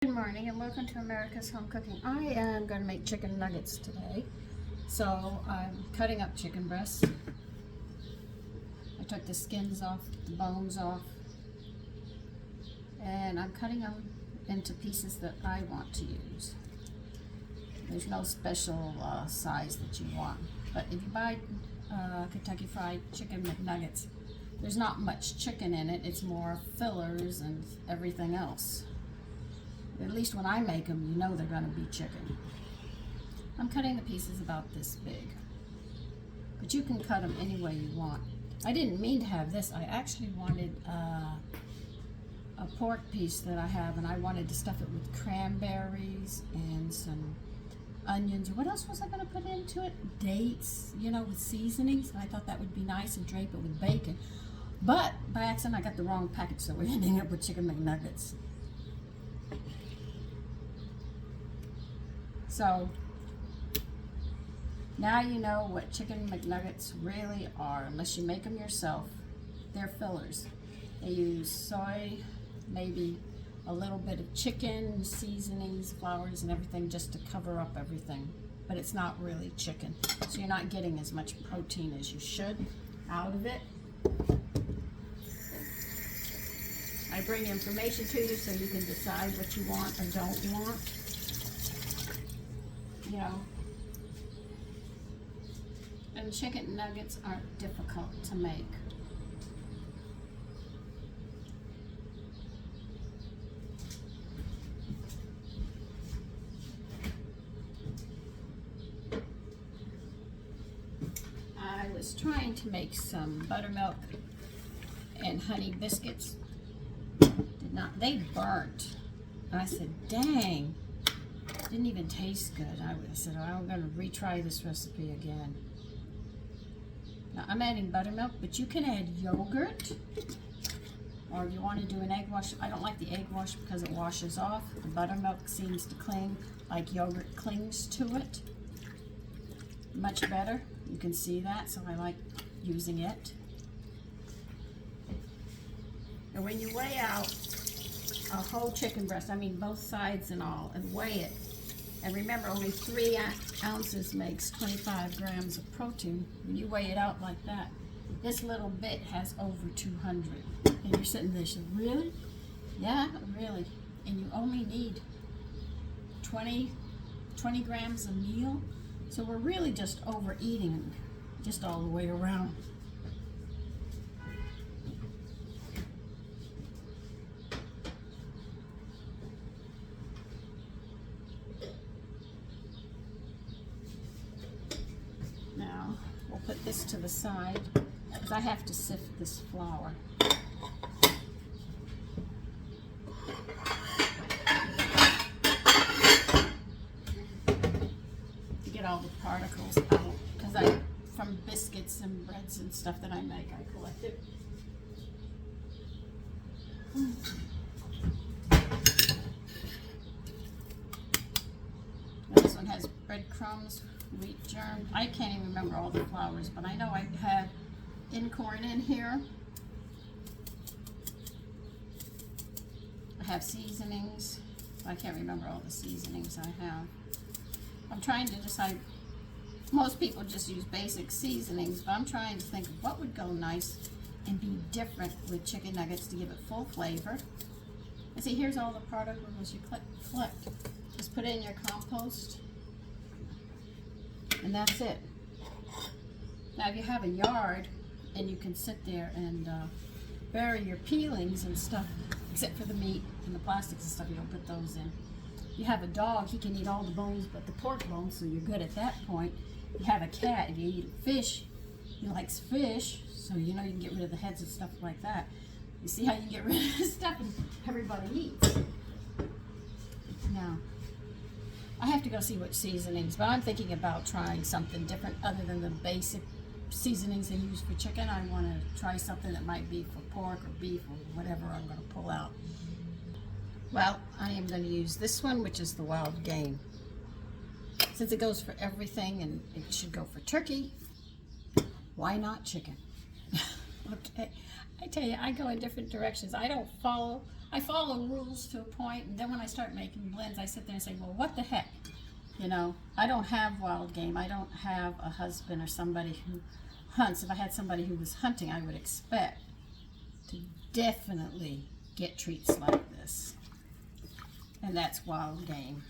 Good morning and welcome to America's Home Cooking. I am going to make chicken nuggets today. So I'm cutting up chicken breasts. I took the skins off, the bones off, and I'm cutting them into pieces that I want to use. There's no special size that you want. But if you buy Kentucky Fried Chicken McNuggets, there's not much chicken in it. It's more fillers and everything else. At least when I make them, you know they're going to be chicken. I'm cutting the pieces about this big, but you can cut them any way you want. I didn't mean to have this. I actually wanted a pork piece that I have, and I wanted to stuff it with cranberries and some onions. What else was I going to put into it? Dates, you know, with seasonings. I thought that would be nice and drape it with bacon. But by accident, I got the wrong package, so we're ending up with chicken McNuggets. So now you know what chicken McNuggets really are, unless you make them yourself. They're fillers. They use soy, maybe a little bit of chicken, seasonings, flours, and everything just to cover up everything. But it's not really chicken. So you're not getting as much protein as you should out of it. I bring information to you so you can decide what you want or don't want. You know, and chicken nuggets aren't difficult to make. I was trying to make some buttermilk and honey biscuits. They burnt. And I said, dang. Didn't even taste good. I said, oh, I'm going to retry this recipe again. Now I'm adding buttermilk, but you can add yogurt, or if you want to do an egg wash. I don't like the egg wash because it washes off. The buttermilk seems to cling like yogurt clings to it. Much better. You can see that, so I like using it. And when you weigh out a whole chicken breast, I mean both sides and all, and weigh it. And remember, only 3 ounces makes 25 grams of protein. When you weigh it out like that, this little bit has over 200. And you're sitting there saying, really? Yeah, really. And you only need 20 grams a meal. So we're really just overeating just all the way around. Now, we'll put this to the side because I have to sift this flour. To get all the particles out, because from biscuits and breads and stuff that I make, I collect it. This one has breadcrumbs, wheat germ. I can't even remember all the flours, but I know I have corn in here. I have seasonings. I can't remember all the seasonings I have. I'm trying to decide. Most people just use basic seasonings, but I'm trying to think of what would go nice and be different with chicken nuggets to give it full flavor. And see, here's all the particles you collect. Just put it in your compost. And that's it. Now if you have a yard and you can sit there and bury your peelings and stuff, except for the meat and the plastics and stuff, you don't put those in. You have a dog, he can eat all the bones but the pork bones, so you're good at that point. You have a cat, if you eat fish, he likes fish, so you know you can get rid of the heads and stuff like that. You see how you can get rid of stuff and everybody eats. Now, I have to go see what seasonings, but I'm thinking about trying something different other than the basic seasonings they use for chicken. I want to try something that might be for pork or beef or whatever I'm going to pull out. Well, I am going to use this one, which is the wild game. Since it goes for everything and it should go for turkey, why not chicken? Okay, I tell you, I go in different directions. I don't follow I follow rules to a point, and then when I start making blends, I sit there and say, well, what the heck? You know, I don't have wild game. I don't have a husband or somebody who hunts. If I had somebody who was hunting, I would expect to definitely get treats like this. And that's wild game.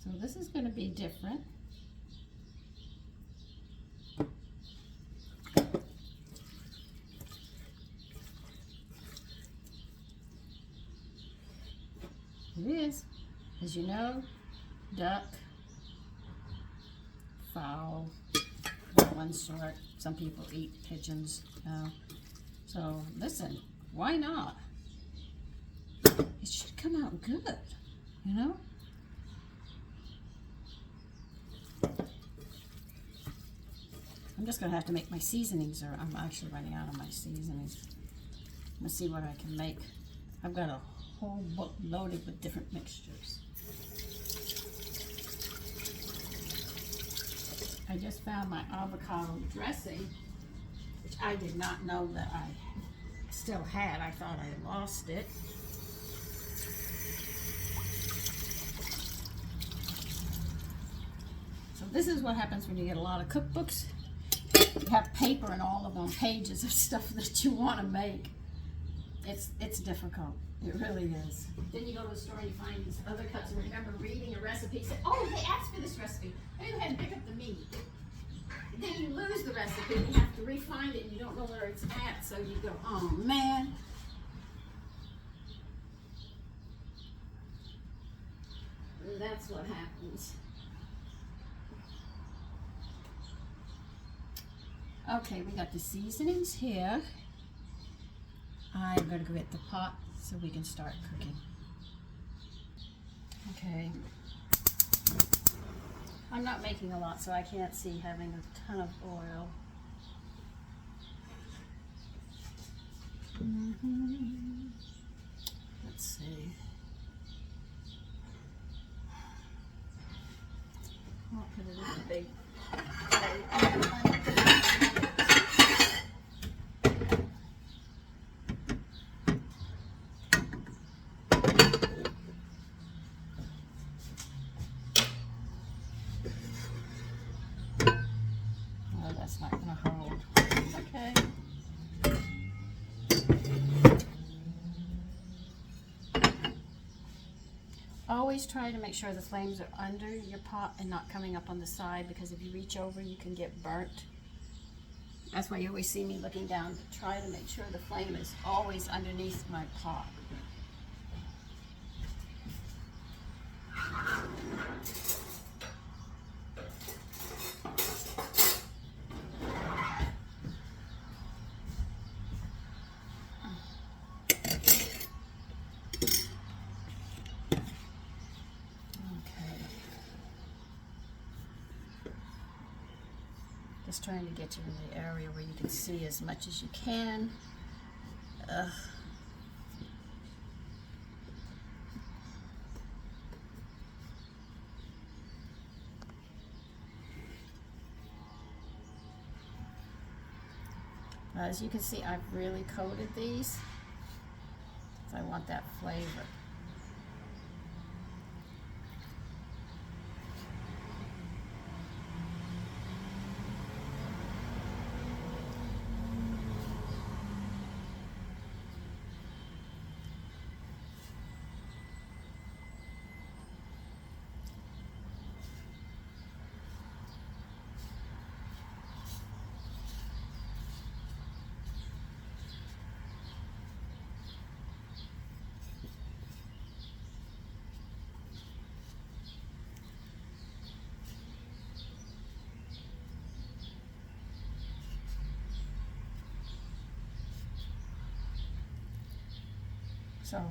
So this is going to be different. It is, as you know, duck, fowl, one sort. Some people eat pigeons. So listen, why not? It should come out good, you know? I'm just going to have to make my seasonings, or I'm actually running out of my seasonings. Let's see what I can make. I've got a whole book loaded with different mixtures. I just found my avocado dressing, which I did not know that I still had. I thought I lost it. So this is what happens when you get a lot of cookbooks. You have paper in all of them, pages of stuff that you want to make. It's difficult. It really is. Then you go to the store and you find these other cuts and remember reading a recipe. Say, oh, they asked for this recipe. Let me go ahead and pick up the meat. Then you lose the recipe and you have to re-find it and you don't know where it's at. So you go, oh man. And that's what happens. Okay, we got the seasonings here. I'm going to go get the pot so we can start cooking. Okay. I'm not making a lot, so I can't see having a ton of oil. Let's see. I'll put it in a big plate. That's not going to hold. Okay. Always try to make sure the flames are under your pot and not coming up on the side, because if you reach over, you can get burnt. That's why you always see me looking down. Try to make sure the flame is always underneath my pot. Just trying to get you in the area where you can see as much as you can. As you can see, I've really coated these, so I want that flavor. So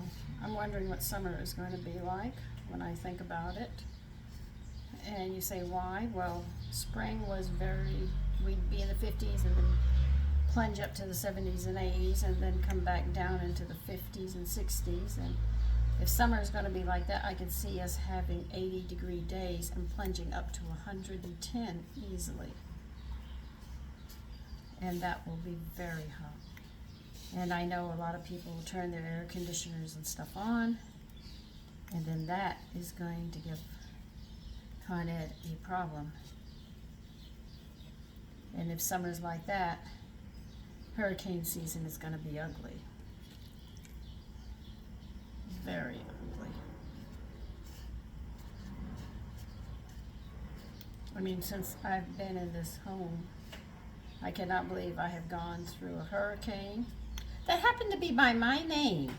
I'm wondering what summer is going to be like when I think about it. And you say, why? Well, spring was we'd be in the 50s and then plunge up to the 70s and 80s and then come back down into the 50s and 60s. And If summer is going to be like that, I could see us having 80-degree days and plunging up to 110 easily. And that will be very hot. And I know a lot of people will turn their air conditioners and stuff on, and then that is going to give Con Ed a problem. And if summer's like that, hurricane season is going to be ugly. Very ugly. I mean, since I've been in this home, I cannot believe I have gone through a hurricane that happened to be by my name.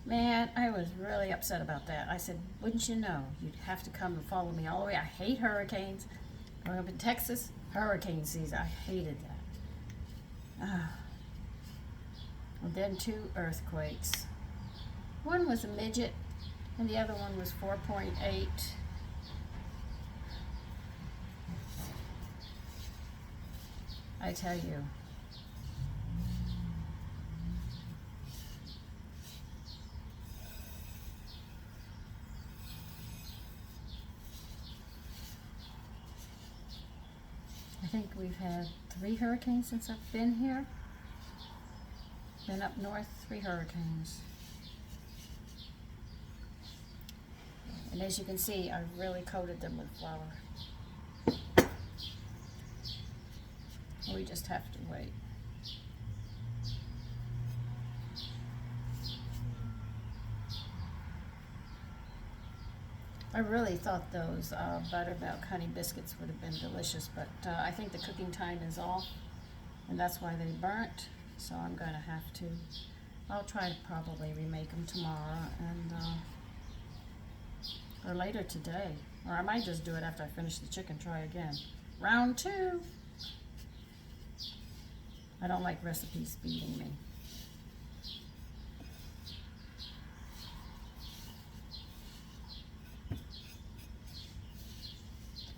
Man, I was really upset about that. I said, wouldn't you know, you'd have to come and follow me all the way. I hate hurricanes. Growing up in Texas, hurricane season, I hated that. And then 2 earthquakes. One was a midget, and the other one was 4.8. I tell you. I think we've had 3 hurricanes since I've been here. Been up north, 3 hurricanes. And as you can see, I've really coated them with flour. We just have to wait. I really thought those buttermilk honey biscuits would have been delicious, but I think the cooking time is off, and that's why they burnt. So I'm going to have to, I'll try to probably remake them tomorrow, and or later today. Or I might just do it after I finish the chicken, try again. Round 2. I don't like recipes beating me.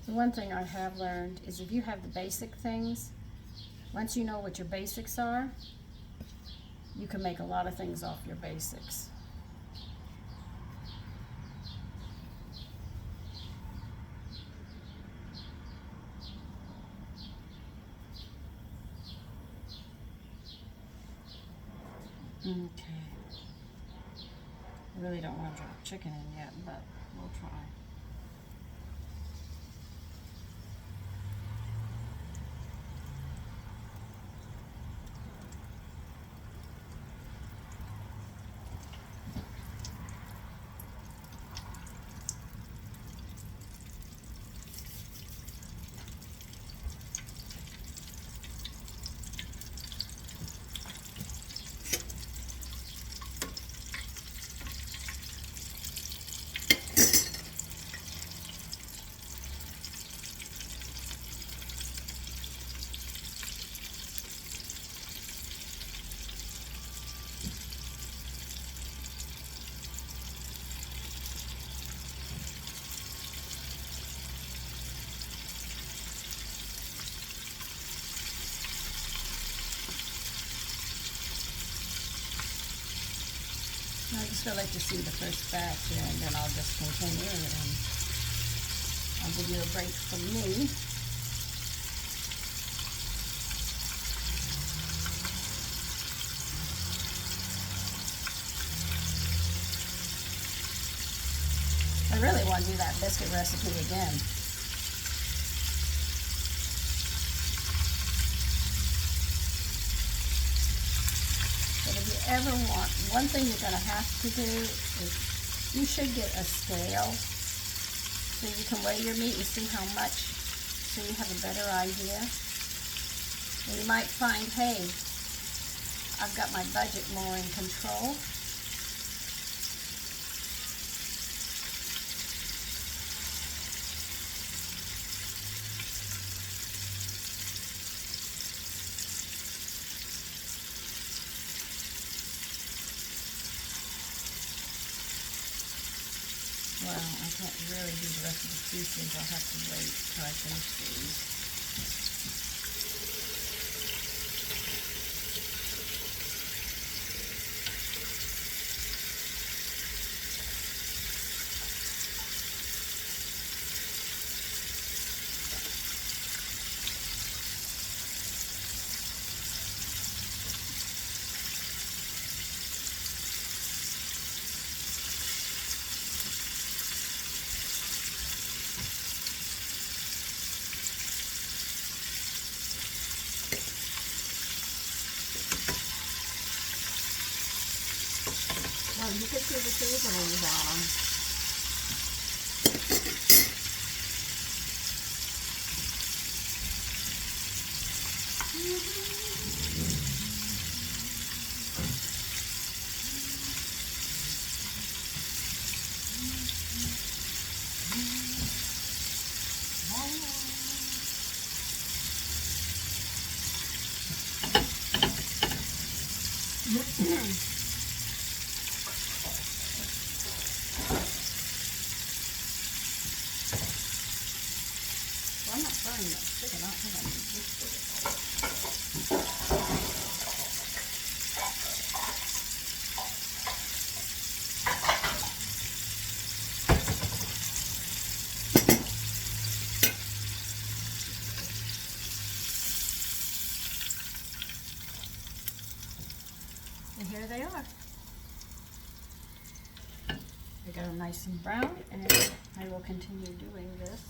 The one thing I have learned is if you have the basic things, once you know what your basics are, you can make a lot of things off your basics. Okay. I really don't want to drop chicken in yet, but we'll try. I just would like to see the first batch here, and then I'll just continue, and I'll give you a break from me. I really want to do that biscuit recipe again. But if you ever want, one thing you're going to have to do is you should get a scale so you can weigh your meat and see how much, so you have a better idea. And you might find, hey, I've got my budget more in control. Well, I can't really do the rest of the pieces. I'll have to wait till I finish these. you can see the seasonings on them. Well, I'm not burning that chicken. I don't think I need this chicken. And here they are. I got them nice and brown, and I will continue doing this.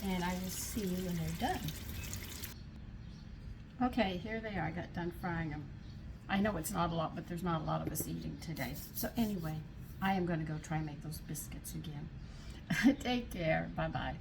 And I will see you when they're done. Okay, here they are. I got done frying them. I know it's not a lot, but there's not a lot of us eating today. So anyway, I am going to go try and make those biscuits again. Take care. Bye-bye.